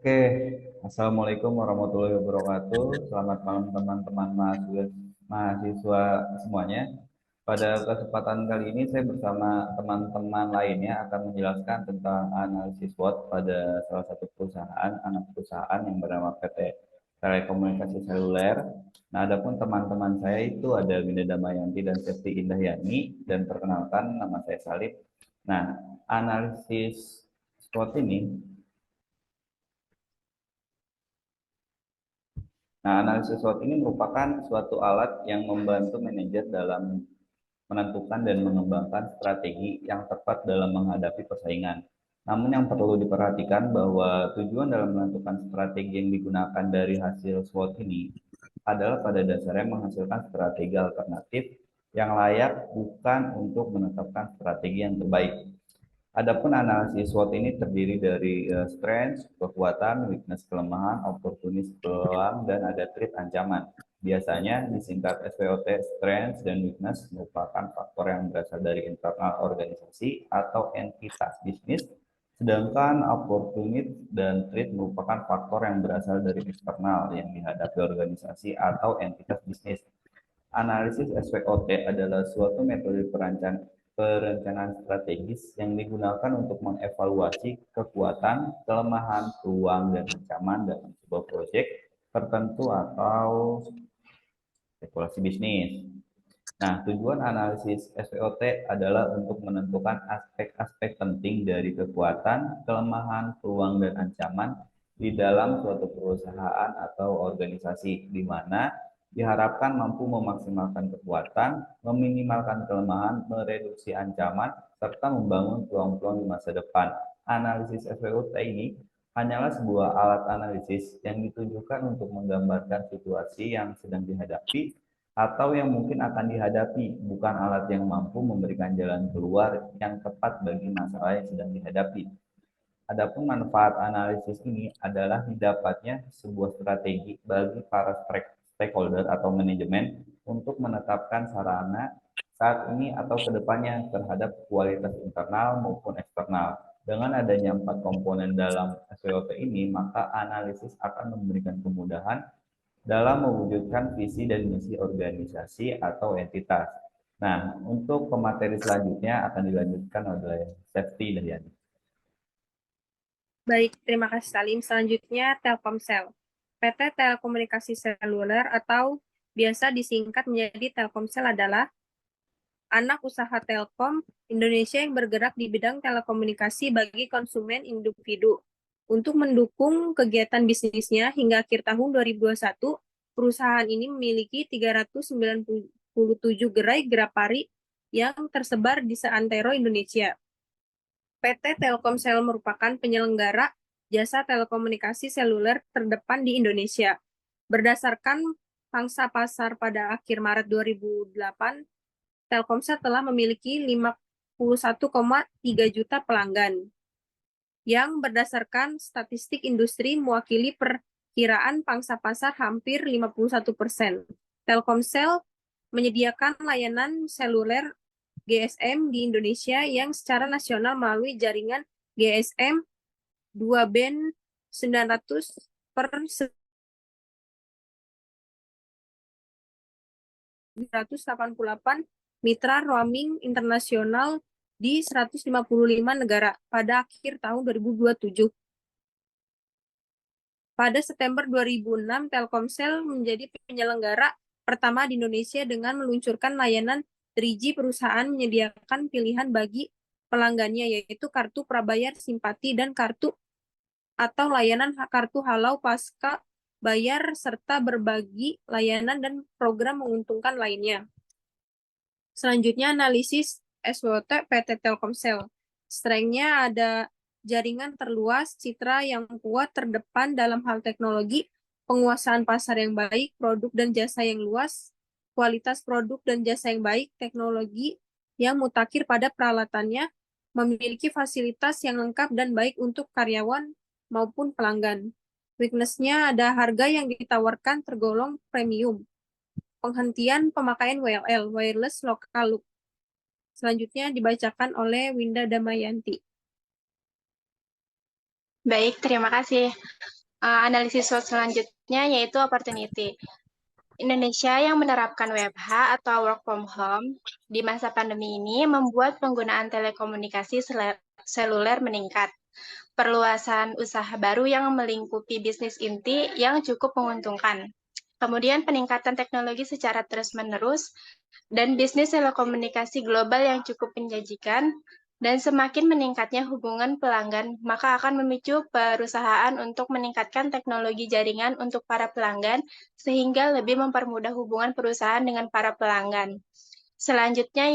Oke, Assalamualaikum warahmatullahi wabarakatuh. Selamat malam teman-teman mahasiswa semuanya. Pada kesempatan kali ini saya bersama teman-teman lainnya akan menjelaskan tentang analisis SWOT pada salah satu perusahaan, anak perusahaan yang bernama PT Telekomunikasi Seluler. Nah, adapun teman-teman saya itu ada Winda Damayanti dan Septi Indahyani, dan perkenalkan nama saya Salib. Nah, analisis SWOT ini Nah, analisis SWOT ini merupakan suatu alat yang membantu manajer dalam menentukan dan mengembangkan strategi yang tepat dalam menghadapi persaingan. Namun yang perlu diperhatikan bahwa tujuan dalam menentukan strategi yang digunakan dari hasil SWOT ini adalah pada dasarnya menghasilkan strategi alternatif yang layak, bukan untuk menetapkan strategi yang terbaik. Adapun analisis SWOT ini terdiri dari strength, kekuatan, weakness, kelemahan, opportunity, peluang, dan ada threat, ancaman. Biasanya disingkat SWOT. Strength dan weakness merupakan faktor yang berasal dari internal organisasi atau entitas bisnis, sedangkan opportunity dan threat merupakan faktor yang berasal dari eksternal yang dihadapi organisasi atau entitas bisnis. Analisis SWOT adalah suatu metode perencanaan strategis yang digunakan untuk mengevaluasi kekuatan, kelemahan, peluang, dan ancaman dalam sebuah proyek tertentu atau spekulasi bisnis. Nah, tujuan analisis SWOT adalah untuk menentukan aspek-aspek penting dari kekuatan, kelemahan, peluang, dan ancaman di dalam suatu perusahaan atau organisasi, di mana diharapkan mampu memaksimalkan kekuatan, meminimalkan kelemahan, mereduksi ancaman, serta membangun peluang-peluang di masa depan. Analisis SWOT ini hanyalah sebuah alat analisis yang ditujukan untuk menggambarkan situasi yang sedang dihadapi atau yang mungkin akan dihadapi, bukan alat yang mampu memberikan jalan keluar yang tepat bagi masalah yang sedang dihadapi. Adapun manfaat analisis ini adalah didapatnya sebuah strategi bagi para stakeholder atau manajemen untuk menetapkan sarana saat ini atau kedepannya terhadap kualitas internal maupun eksternal. Dengan adanya 4 komponen dalam SWOT ini, maka analisis akan memberikan kemudahan dalam mewujudkan visi dan misi organisasi atau entitas. Nah, untuk pemateri selanjutnya akan dilanjutkan oleh Safety dan Yani. Baik, terima kasih Salim. Selanjutnya Telkomsel. PT Telekomunikasi Seluler atau biasa disingkat menjadi Telkomsel adalah anak usaha Telkom Indonesia yang bergerak di bidang telekomunikasi bagi konsumen individu. Untuk mendukung kegiatan bisnisnya hingga akhir tahun 2021, perusahaan ini memiliki 397 gerai gerapari yang tersebar di seantero Indonesia. PT Telkomsel merupakan penyelenggara jasa telekomunikasi seluler terdepan di Indonesia. Berdasarkan pangsa pasar pada akhir Maret 2008, Telkomsel telah memiliki 51,3 juta pelanggan, yang berdasarkan statistik industri mewakili perkiraan pangsa pasar hampir 51%. Telkomsel menyediakan layanan seluler GSM di Indonesia yang secara nasional melalui jaringan GSM 2 band 900 per 188 mitra roaming internasional di 155 negara pada akhir tahun 2027. Pada September 2006, Telkomsel menjadi penyelenggara pertama di Indonesia dengan meluncurkan layanan 3G. Perusahaan menyediakan pilihan bagi pelanggannya, yaitu kartu prabayar simpati dan kartu atau layanan kartu halau pasca bayar, serta berbagi layanan dan program menguntungkan lainnya. Selanjutnya analisis SWOT PT Telkomsel. Strength-nya ada jaringan terluas, citra yang kuat terdepan dalam hal teknologi, penguasaan pasar yang baik, produk dan jasa yang luas, kualitas produk dan jasa yang baik, teknologi yang mutakhir pada peralatannya, memiliki fasilitas yang lengkap dan baik untuk karyawan maupun pelanggan. Weakness-nya ada harga yang ditawarkan tergolong premium. Penghentian pemakaian WLL, wireless local loop. Selanjutnya dibacakan oleh Winda Damayanti. Baik, terima kasih. Analisis SWOT selanjutnya yaitu opportunity. Indonesia yang menerapkan WFH atau work from home di masa pandemi ini membuat penggunaan telekomunikasi seluler meningkat. Perluasan usaha baru yang melingkupi bisnis inti yang cukup menguntungkan. Kemudian peningkatan teknologi secara terus-menerus dan bisnis telekomunikasi global yang cukup menjanjikan dan semakin meningkatnya hubungan pelanggan, maka akan memicu perusahaan untuk meningkatkan teknologi jaringan untuk para pelanggan sehingga lebih mempermudah hubungan perusahaan dengan para pelanggan. Selanjutnya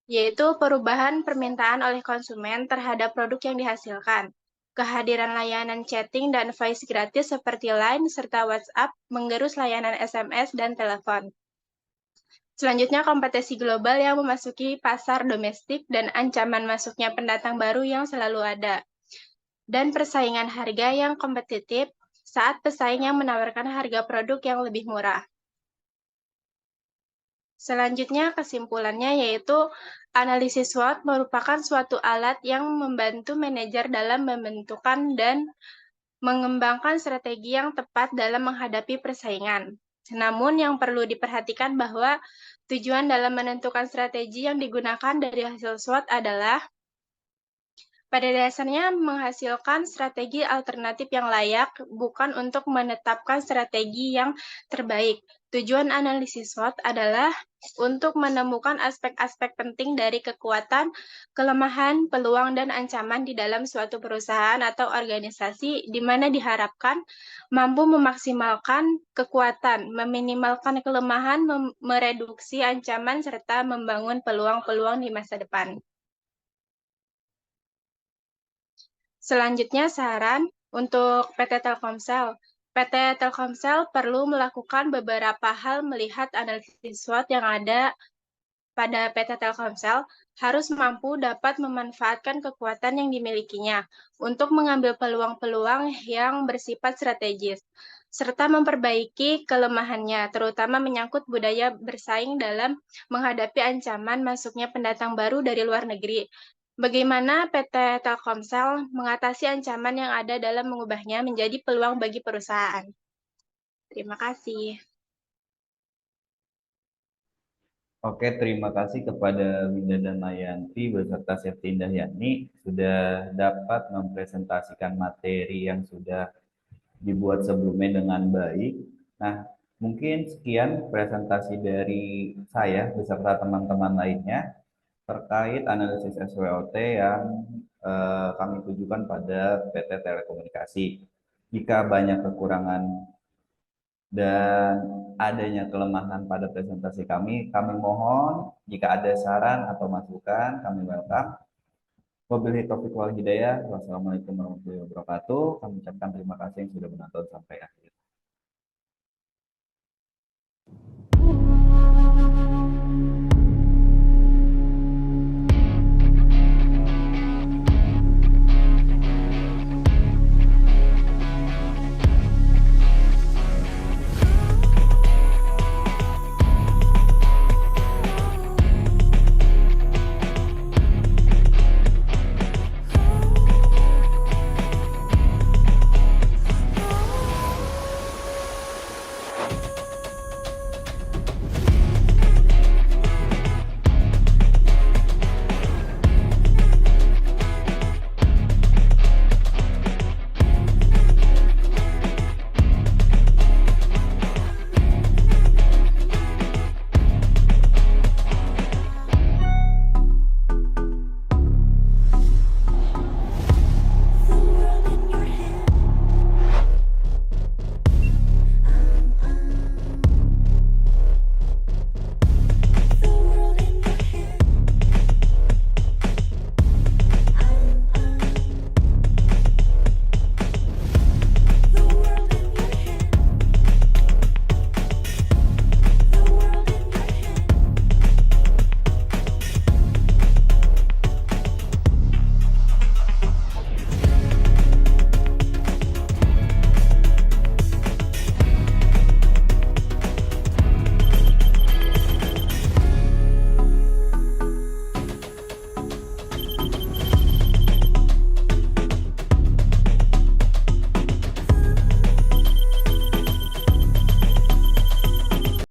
yaitu perubahan permintaan oleh konsumen terhadap produk yang dihasilkan. Kehadiran layanan chatting dan voice gratis seperti Line serta WhatsApp menggerus layanan SMS dan telepon. Selanjutnya, kompetisi global yang memasuki pasar domestik dan ancaman masuknya pendatang baru yang selalu ada. Dan persaingan harga yang kompetitif saat pesaing yang menawarkan harga produk yang lebih murah. Selanjutnya, kesimpulannya yaitu analisis SWOT merupakan suatu alat yang membantu manajer dalam membentukkan dan mengembangkan strategi yang tepat dalam menghadapi persaingan. Namun yang perlu diperhatikan bahwa tujuan dalam menentukan strategi yang digunakan dari hasil SWOT adalah pada dasarnya menghasilkan strategi alternatif yang layak, bukan untuk menetapkan strategi yang terbaik. Tujuan analisis SWOT adalah untuk menemukan aspek-aspek penting dari kekuatan, kelemahan, peluang, dan ancaman di dalam suatu perusahaan atau organisasi, di mana diharapkan mampu memaksimalkan kekuatan, meminimalkan kelemahan, mereduksi ancaman, serta membangun peluang-peluang di masa depan. Selanjutnya, saran untuk PT Telkomsel. PT Telkomsel perlu melakukan beberapa hal melihat analisis SWOT yang ada pada PT Telkomsel harus mampu dapat memanfaatkan kekuatan yang dimilikinya untuk mengambil peluang-peluang yang bersifat strategis, serta memperbaiki kelemahannya, terutama menyangkut budaya bersaing dalam menghadapi ancaman masuknya pendatang baru dari luar negeri. Bagaimana PT Telkomsel mengatasi ancaman yang ada dalam mengubahnya menjadi peluang bagi perusahaan? Terima kasih. Oke, terima kasih kepada Winda dan Mayanti beserta Septi Indahyani sudah dapat mempresentasikan materi yang sudah dibuat sebelumnya dengan baik. Nah, mungkin sekian presentasi dari saya beserta teman-teman lainnya terkait analisis SWOT yang kami tujukan pada PT Telekomunikasi. Jika banyak kekurangan dan adanya kelemahan pada presentasi kami mohon jika ada saran atau masukan, kami welcome. Wabillahi taufiq wal hidayah. Wassalamualaikum warahmatullahi wabarakatuh. Kami ucapkan terima kasih yang sudah menonton sampai akhir.